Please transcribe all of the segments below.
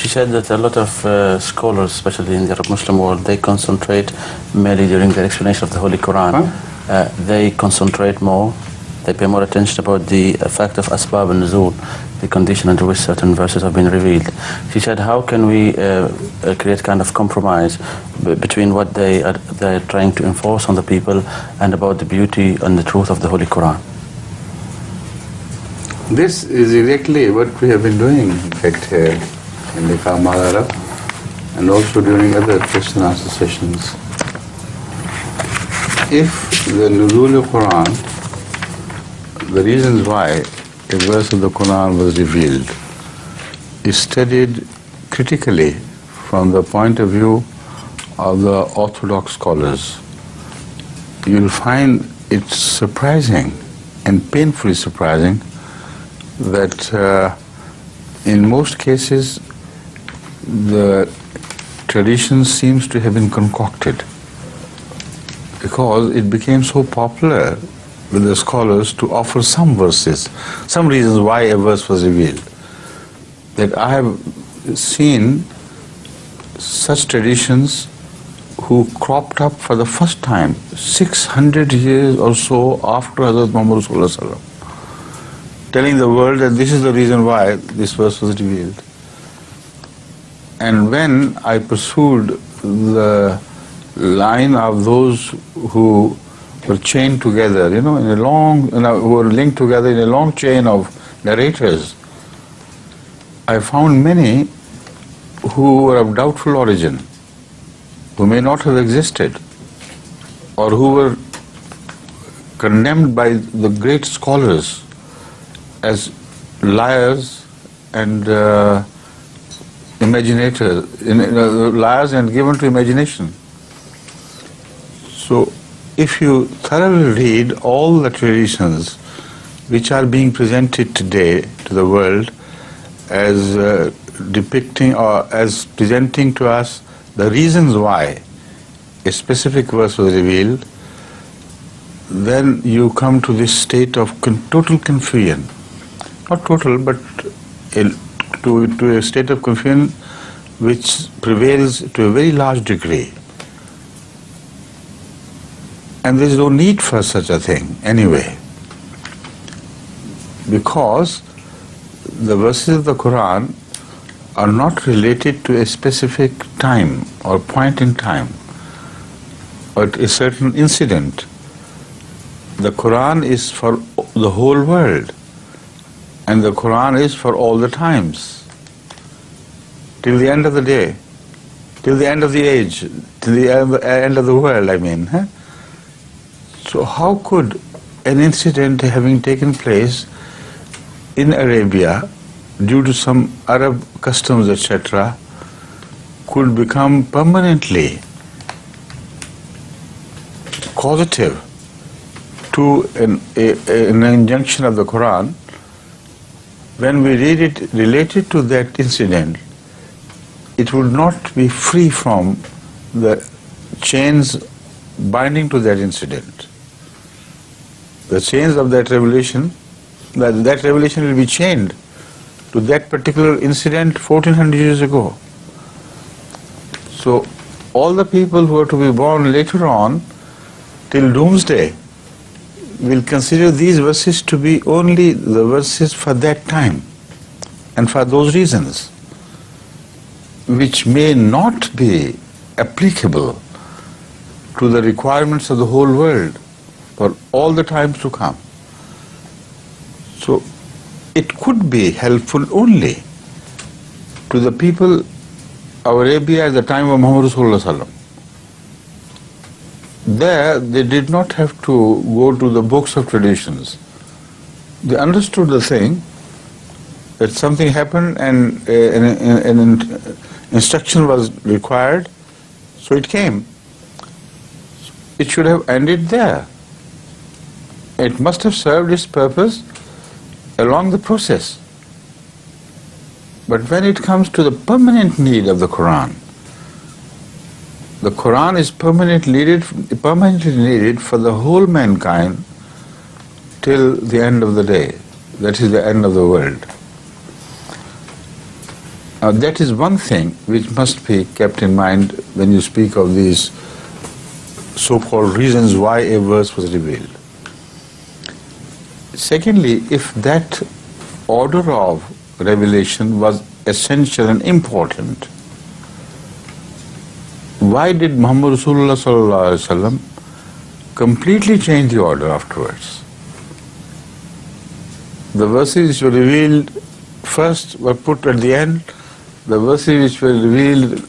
she said that a lot of scholars, especially in the Arab Muslim world, they concentrate mainly during their explanation of the Holy Quran. They concentrate more, they pay more attention about the fact of Asbab and Nuzool, the condition under which certain verses have been revealed. She said, how can we create kind of compromise between what they're trying to enforce on the people and about the beauty and the truth of the Holy Quran? This is exactly what we have been doing, in fact, here in the Kamal Arab and also during other question answer sessions. If the Nuzool of Quran, the reasons why a verse of the Quran was revealed, is studied critically from the point of view of the orthodox scholars, you'll find it surprising and painfully surprising that in most cases the tradition seems to have been concocted, because it became so popular with the scholars to offer some verses, some reasons why a verse was revealed, that I have seen such traditions who cropped up for the first time 600 years or so after Hazrat Muhammad Sallallahu Alaihi Wasallam, telling the world that this is the reason why this verse was revealed. And when I pursued the line of those who were chained together, in a long, who were linked together in a long chain of narrators, I found many who were of doubtful origin, who may not have existed, or who were condemned by the great scholars as liars and imaginators, liars and given to imagination. So if you thoroughly read all the traditions which are being presented today to the world as depicting or as presenting to us the reasons why a specific verse was revealed, then you come to this state of total confusion. Not total, but to a state of confusion which prevails to a very large degree. And there is no need for such a thing anyway, because the verses of the Quran are not related to a specific time or point in time or a certain incident. The Quran is for the whole world, and the Quran is for all the times, till the end of the day, till the end of the age, till the end of the world, I mean. So how could an incident having taken place in Arabia due to some Arab customs, etc., could become permanently causative to an injunction of the Quran, when we read it related to that incident? It would not be free from the chains binding to that incident. The chains of that revelation, that revelation will be chained to that particular incident 1400 years ago. So all the people who are to be born later on till doomsday will consider these verses to be only the verses for that time and for those reasons, which may not be applicable to the requirements of the whole world for all the times to come. So it could be helpful only to the people of Arabia at the time of Muhammad Sallallahu Alaihi Wasallam. There they did not have to go to the books of traditions. They understood the thing, that something happened and an instruction was required, so it came. It should have ended there. It must have served its purpose along the process. But when it comes to the permanent need of the Quran is permanently needed for the whole mankind till the end of the day. That is the end of the world. That is one thing which must be kept in mind when you speak of these so-called reasons why a verse was revealed. Secondly, if that order of revelation was essential and important, why did Muhammad Rasulullah sallallahu alaihi wasallam completely change the order afterwards? The verses which were revealed first were put at the end. The verses which were revealed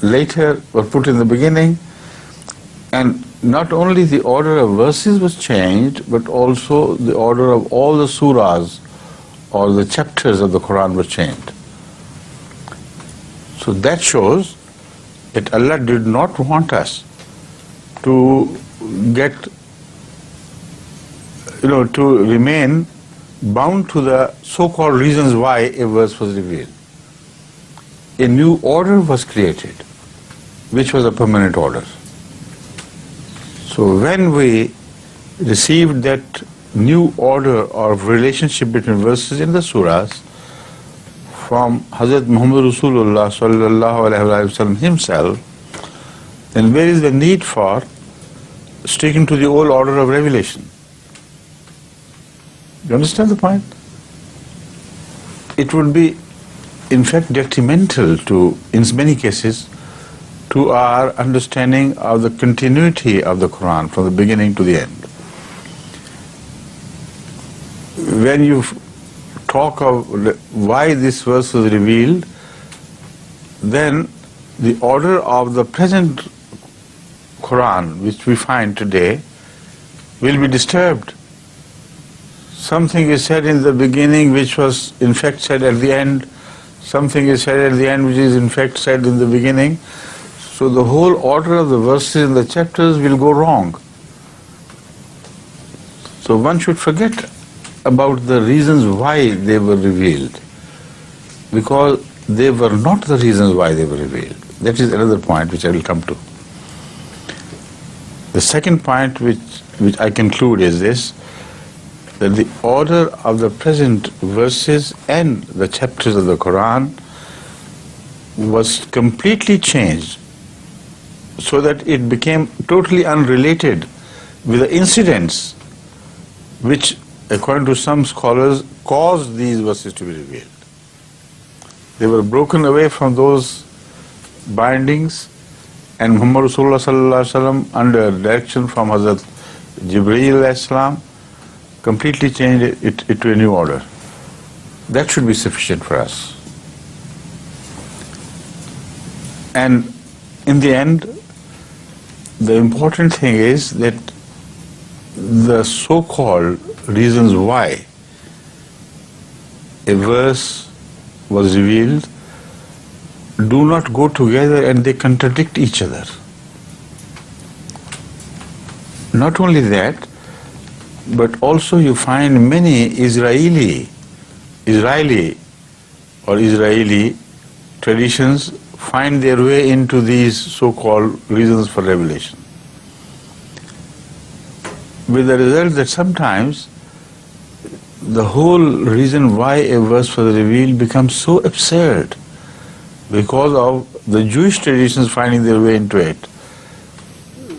later were put in the beginning. And not only the order of verses was changed, but also the order of all the surahs or the chapters of the Quran was changed. So that shows that Allah did not want us to get, to remain bound to the so-called reasons why a verse was revealed. A new order was created, which was a permanent order. So when we received that new order of relationship between verses in the surahs from Hazrat Muhammad Rasulullah sallallahu alaihi wasallam himself, then where is the need for sticking to the old order of revelation? You understand the point? It would be, in fact, detrimental to, in many cases, to our understanding of the continuity of the Quran from the beginning to the end. When you talk of why this verse was revealed, then the order of the present Quran, which we find today, will be disturbed. Something is said in the beginning which was in fact said at the end. Something is said at the end which is in fact said in the beginning. So the whole order of the verses in the chapters will go wrong. So one should forget about the reasons why they were revealed, because they were not the reasons why they were revealed. That is another point which I will come to. The second point which I conclude is this, that the order of the present verses and the chapters of the Quran was completely changed so that it became totally unrelated with the incidents which, according to some scholars, caused these verses to be revealed. They were broken away from those bindings, and Muhammad Rasulullah sallallahu alaihi wasallam, under direction from Hazrat Jibreel alayhi salam, completely changed it to a new order. That should be sufficient for us. And in the end, the important thing is that the so-called reasons why a verse was revealed do not go together, and they contradict each other. Not only that, but also you find many Israeli traditions find their way into these so-called reasons for revelation, with the result that sometimes the whole reason why a verse was revealed becomes so absurd because of the Jewish traditions finding their way into it,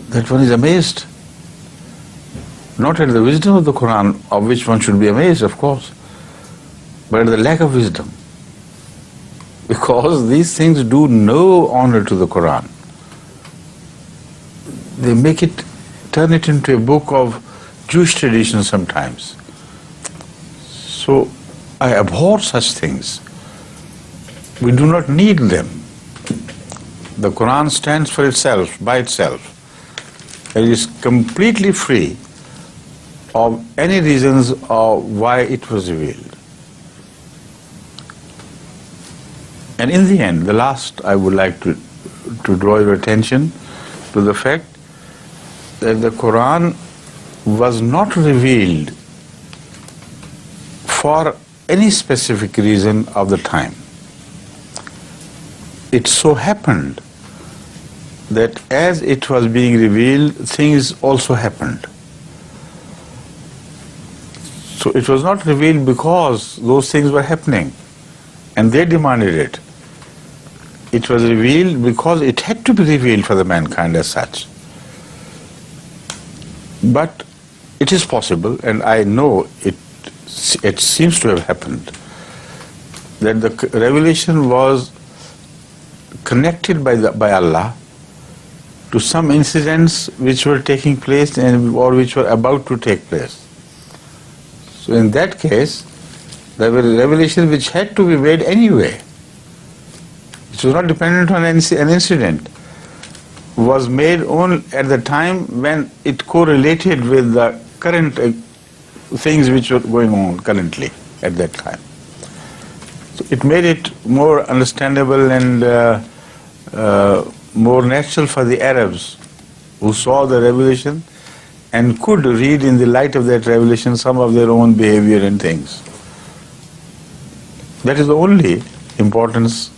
that one is amazed. Not at the wisdom of the Quran, of which one should be amazed, of course, but at the lack of wisdom. Because these things do no honor to the Quran. They make it, turn it into a book of Jewish tradition sometimes. So I abhor such things. We do not need them. The Quran stands for itself, by itself. It is completely free of any reasons of why it was revealed. And in the end, the last, I would like to draw your attention to the fact that the Quran was not revealed for any specific reason of the time. It so happened that as it was being revealed, things also happened. So it was not revealed because those things were happening and they demanded it. it was revealed because it had to be revealed for the mankind as such. But it is possible, and I know it seems to have happened, that the revelation was connected by Allah to some incidents which were taking place or which were about to take place. So in that case, there were revelations which had to be made anyway. It was not dependent on an incident. Was made only at the time when it correlated with the current things which were going on currently at that time. So it made it more understandable and more natural for the Arabs who saw the revelation and could read in the light of that revelation some of their own behavior and things. That is the only importance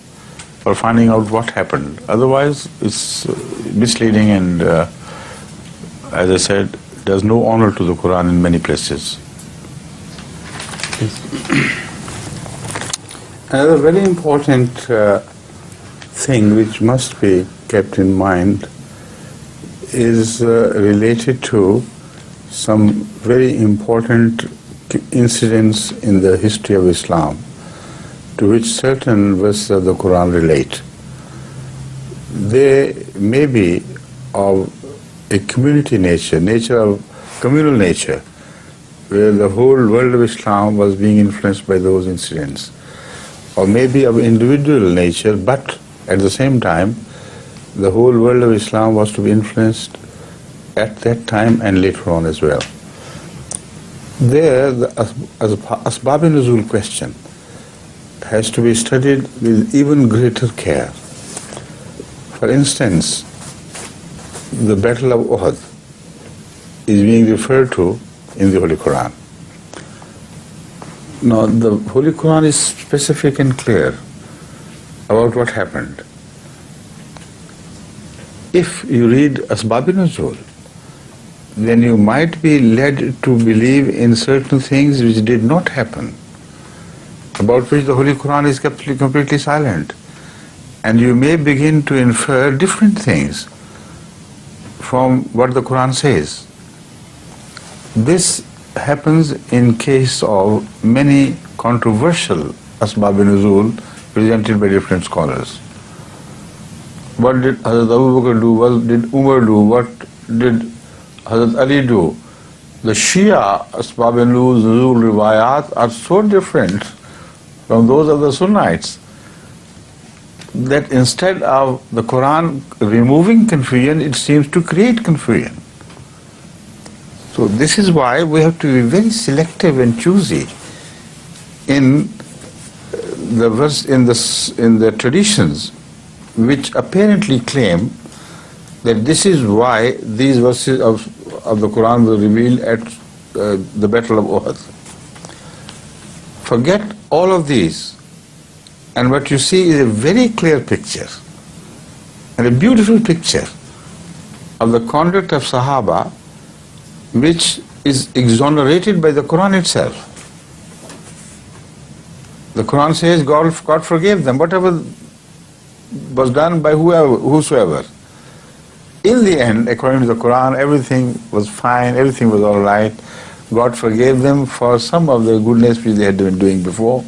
for finding out what happened. Otherwise, it's misleading and, as I said, does no honor to the Quran in many places. Another very important thing which must be kept in mind is related to some very important incidents in the history of Islam, to which certain verses of the Quran relate. They may be of a community nature of communal nature, where the whole world of Islam was being influenced by those incidents, or maybe of individual nature, but at the same time, the whole world of Islam was to be influenced at that time and later on as well. There, the Asbab Nuzool question has to be studied with even greater care. For instance, the Battle of Uhud is being referred to in the Holy Quran. Now, the Holy Quran is specific and clear about what happened. If you read Asbab Nuzool, then you might be led to believe in certain things which did not happen, about which the Holy Quran is completely silent. And you may begin to infer different things from what the Quran says. This happens in case of many controversial Asbab Nuzool presented by different scholars. What did Hazrat Abu Bakr do? What did Umar do? What did Hazrat Ali do? The Shia Asbab Nuzool riwayat are so different from those of the Sunnites that instead of the Quran removing confusion, it seems to create confusion. So this is why we have to be very selective and choosy in the verse, in the traditions which apparently claim that this is why these verses of the Quran were revealed at the Battle of Uhud. Forget all of these, and what you see is a very clear picture and a beautiful picture of the conduct of Sahaba, which is exonerated by the Quran itself. The Quran says God forgave them, whatever was done by whosoever. In the end, according to the Quran, everything was fine, everything was all right. God forgave them for some of the goodness which they had been doing before.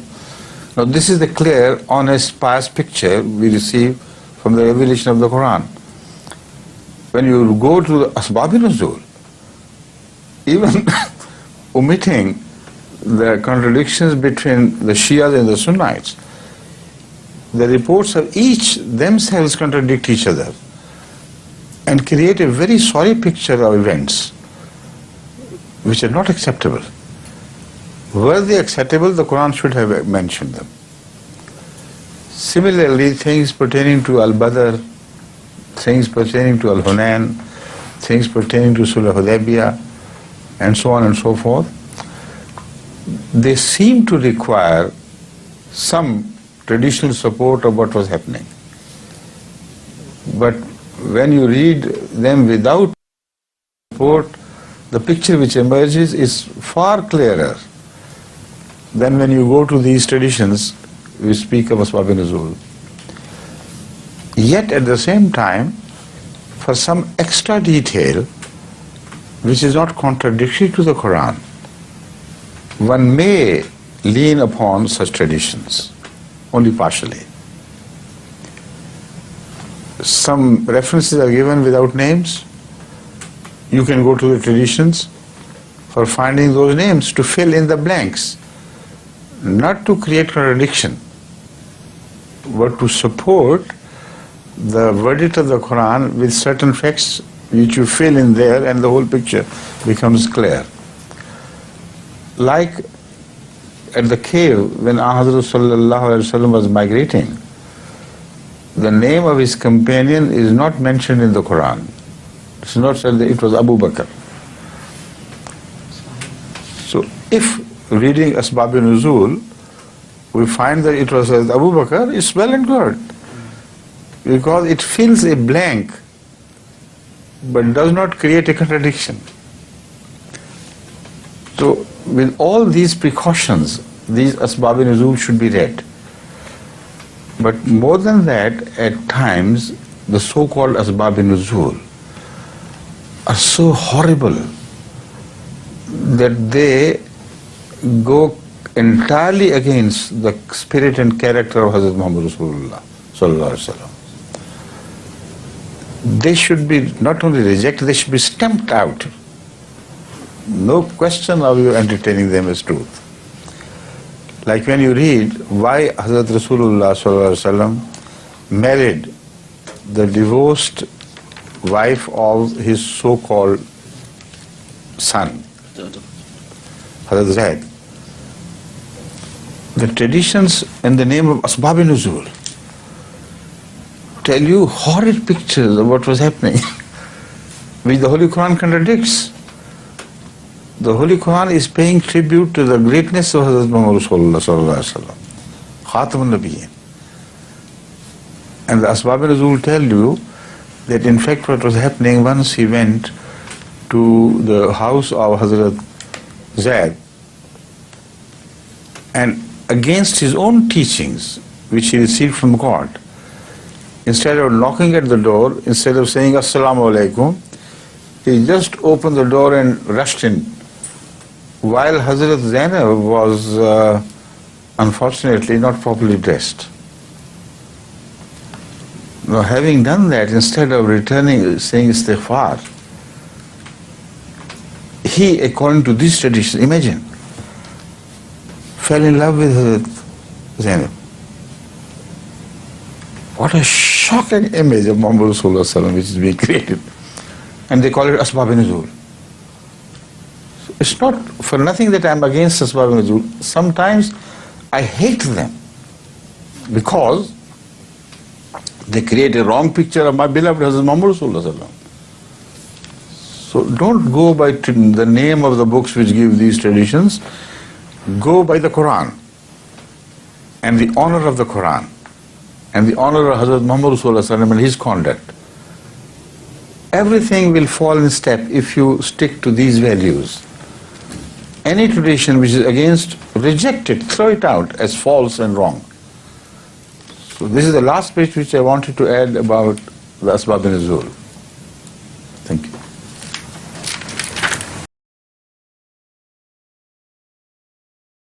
Now this is the clear, honest, pious picture we receive from the revelation of the Quran. When you go to the Asbab Nuzool, even omitting the contradictions between the Shias and the Sunnites, the reports of each themselves contradict each other and create a very sorry picture of events which are not acceptable. Were they acceptable, the Quran should have mentioned them. Similarly, things pertaining to Al-Badr, things pertaining to Al-Hunayn, things pertaining to Sulh Hudaybiyah, and so on and so forth, they seem to require some traditional support of what was happening. But when you read them without support, the picture which emerges is far clearer than when you go to these traditions which speak of Asbab Nuzool. Yet at the same time, for some extra detail, which is not contradictory to the Quran, one may lean upon such traditions, only partially. Some references are given without names. You can go to the traditions for finding those names to fill in the blanks, not to create contradiction, but to support the verdict of the Quran with certain facts which you fill in there, and the whole picture becomes clear. Like at the cave, when Hazrat sallallahu alaihi wasallam was migrating, the name of his companion is not mentioned in the Quran. It's not said that it was Abu Bakr. So if reading Asbab Nuzool, we find that it was Abu Bakr, it's well and good, because it fills a blank but does not create a contradiction. So with all these precautions, these Asbab Nuzool should be read. But more than that, at times the so-called Asbab Nuzool are so horrible that they go entirely against the spirit and character of Hazrat Muhammad Rasulullah sallallahu alaihi wasallam. They should be not only rejected, they should be stamped out. No question of you entertaining them as truth. Like when you read why Hazrat Rasulullah sallallahu alaihi wasallam married the divorced wife of his so-called son, Hazrat Zaid. The traditions in the name of Asbab Nuzool tell you horrid pictures of what was happening, which the Holy Quran contradicts. The Holy Quran is paying tribute to the greatness of Hazrat Muhammad sallallahu alaihi wasallam, Khatam al-Nabiyyin. And the Asbab Nuzool tell you that in fact what was happening, once he went to the house of Hazrat Zaid, and against his own teachings, which he received from God, instead of knocking at the door, instead of saying Assalamu alaikum, he just opened the door and rushed in, while Hazrat Zainab was unfortunately not properly dressed. Now, having done that, instead of returning, saying istighfar, he, according to this tradition, imagine, fell in love with Hazrat Zainab. What a shocking image of Muhammad Rasulullah which is being created. And they call it Asbab Nuzool. It's not for nothing that I'm against Asbab Nuzool. Sometimes I hate them because they create a wrong picture of my beloved Hazrat Muhammad Rasulullah. So don't go by the name of the books which give these traditions. Go by the Quran and the honor of the Quran and the honor of Hazrat Muhammad Rasulullah and his conduct. Everything will fall in step if you stick to these values. Any tradition which is against, reject it, throw it out as false and wrong. So this is the last page which I wanted to add about the Asbab Nuzool.